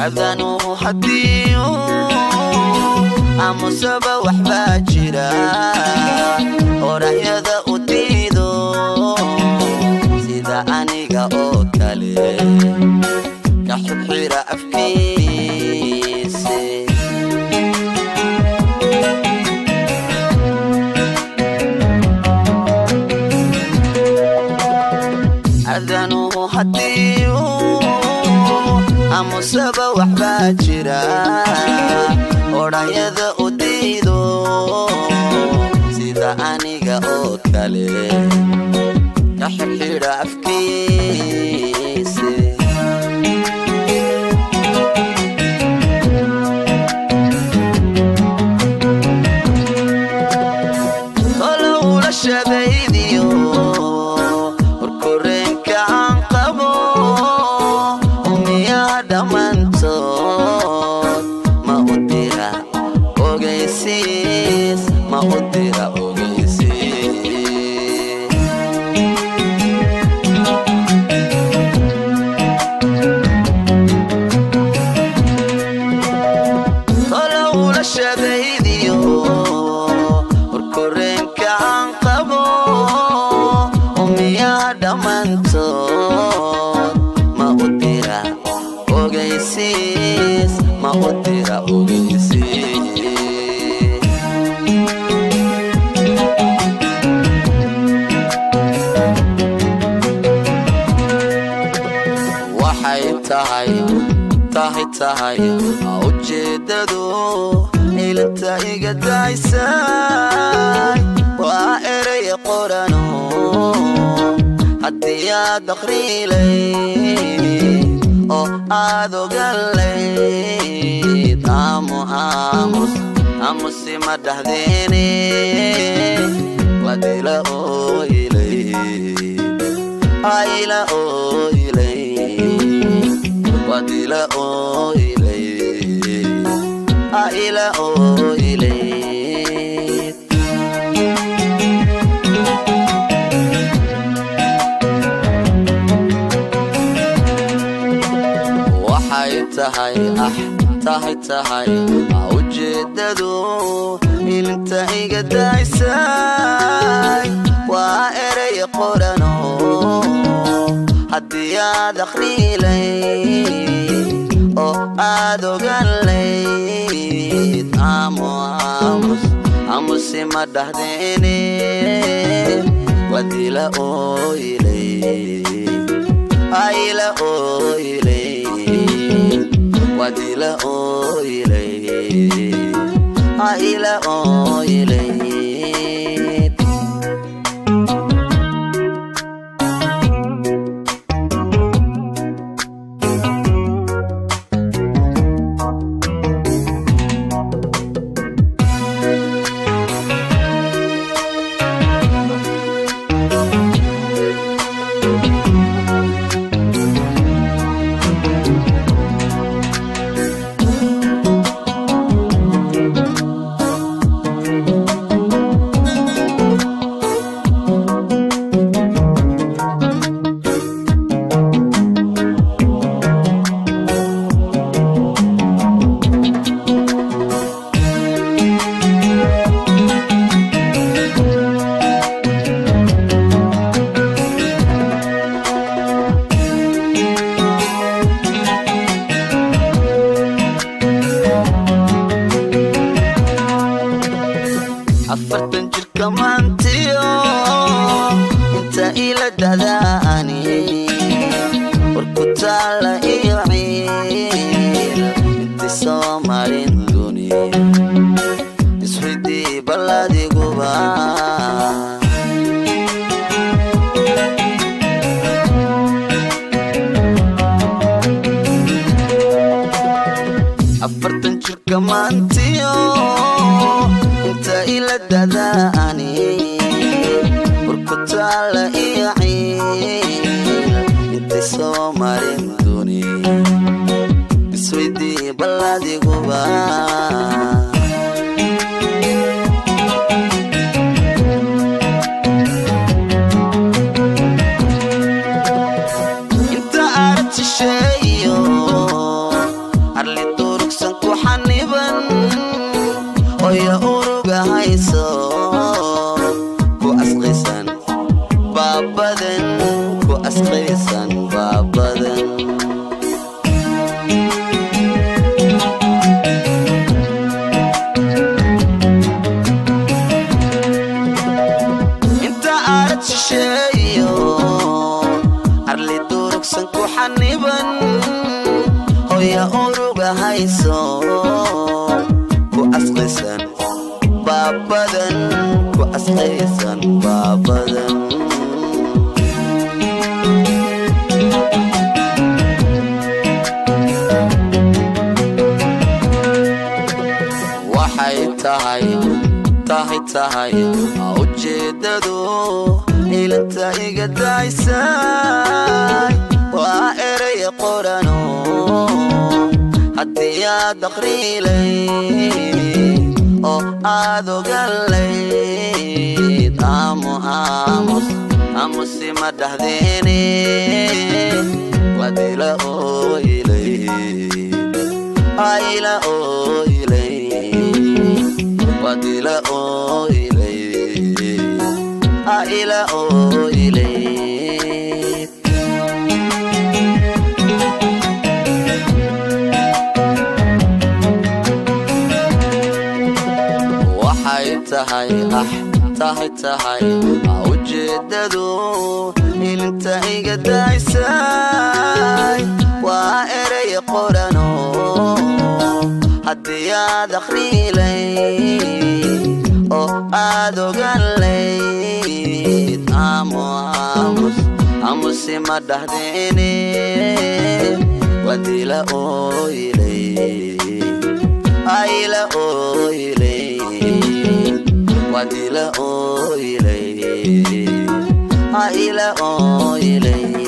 أذانو حديو أمو سبا وحبا جرا ورحيا ذا أتيدو سيدا أنيقا أوكالي كحب حيرا أفكيسي أذانو حديو أمو سبا وحبا جرا ورحيا ذا أتيدو سيدا أنيقا أوكالي كحب حيرا أفكيسي شبيديو وركورين كان قبو وميا دمانتون ما أديرا أوغيسيس ما أديرا أوغيسيس طلعوا للشبيديو وركورين كان دمانتون ما أديرا أوغيسيس ما أديرا أوغيسيس waxay tahay ujeedadu ilanta iga daysay waa eray qorano haddii aad akhriilayd oo aad ogalayd aamusi ma dhahdeene wadila ooyilayd ayla ooyilayd wadila ooyilayd ayla ooyilayd waxay tahay ujeedadu ilinta iga daysay waa eray qorano haddii aad akhriilayd oo aad ogalayd aamusi ma dhahdeene wadila ooyilayd ayla ooyilayd wadila ooyilayd ayla ooyilayd afartan jirka maantiyo inta ila dadaani warku taala iyo ciil inti soo marin duniya iswidii balladiguba afartan jirka maantiyo inta ila dadaani warku taala iyo ciil inti soo marin duniya iswidii balladiguba inta aragti sheeyo miya uruga hayso ku asqaysan baabadan ku asqaysan baabadan waxay tahay ujeedadu ilanta iga daysay waa eray qorano haddii aad aqriilay oo aad ogalayd aamusi ma dhahdeene wadila ooylay ayla ooylay wadila ooylay ayla ooylay tahay ujeedadu ilanta iga daysay waa eray qorano haddii aad aqriilay oo aad ogalayd aamusi ma dhahdeene wadila ooylay ayla ooylay wadila ooylay ayla ooylay